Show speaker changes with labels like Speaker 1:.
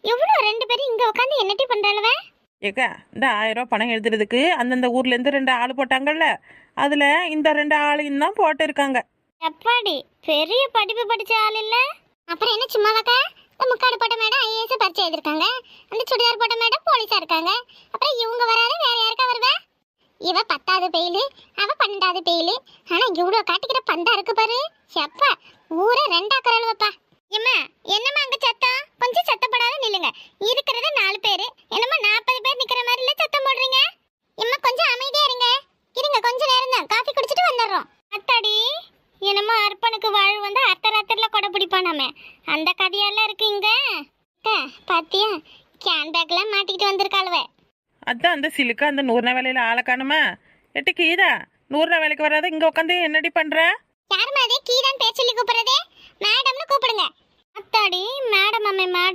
Speaker 1: எவ்வளோ 2 பேரும் இங்க உட்காந்து என்னட்டி பண்றாளுவ?
Speaker 2: ஏக்கா இந்த 1000 ரூபா பணம் எழுதுறதுக்கு அந்தந்த ஊர்ல இருந்து 2 ஆள் போட்டாங்கல்ல, அதுல இந்த 2 ஆளையும் தான் போட்டு இருக்காங்க.
Speaker 1: எப்பாடி பெரிய படிப்பு படிச்ச ஆள் இல்ல? அப்புறம் என்ன சும்மாவாக்கா? இந்த முக்காடு போட்ட மேடம் ஐஏஎஸ் பரிச்சை எழுதிருக்காங்க, அந்த சுடிதார் போட்ட மேடம் போலீஸா இருக்காங்க. அப்புறம் இவங்க வராத வேற யாருக்கா வருவ? இவ 10வது பெயிலு, அவ 12வது பெயிலு. ஆனா இவ்வளோ காட்டிக்கிற பந்தா இருக்கு பாரு. எப்பா ஊரே 2 வைப்பா. எம்மா என்னம்மா அங்க சத்தம்? கொஞ்சம் சத்தப்படாத நில்லுங்க. இருக்கிறது 4 பேரு, என்னம்மா 40 பேர் நிக்கிற மாதிரி இல்ல சத்தம் போடுறீங்க? எம்மா கொஞ்சம் அமைதியா இருங்க. இருங்க கொஞ்ச நேரம் தான், காஃபி குடிச்சிட்டு வந்துடுறோம். அத்தாடி என்னமோ அர்ப்பனுக்கு வாழ் வந்து அர்த்தராத்திரில கொடை பிடிப்பானாமே, அந்த கதையெல்லாம் இருக்கு இங்க. பாத்தியா கேன் பேக்ல மாட்டிக்கிட்டு வந்திருக்காளுவ.
Speaker 2: அதான் அந்த சிலுக்கு அந்த 100 வேலையில ஆளை காணுமா? எட்டு கீதா 100 வேலைக்கு வராத இங்க உட்காந்து என்னடி பண்ற?
Speaker 1: யாருமா அதே கீதான் பேர் சொல்லி கூப்பிடுறதே? மேடம்னு கூப்பிடுங்க. அத்தாடி மேடம் அம்மே மேடம்.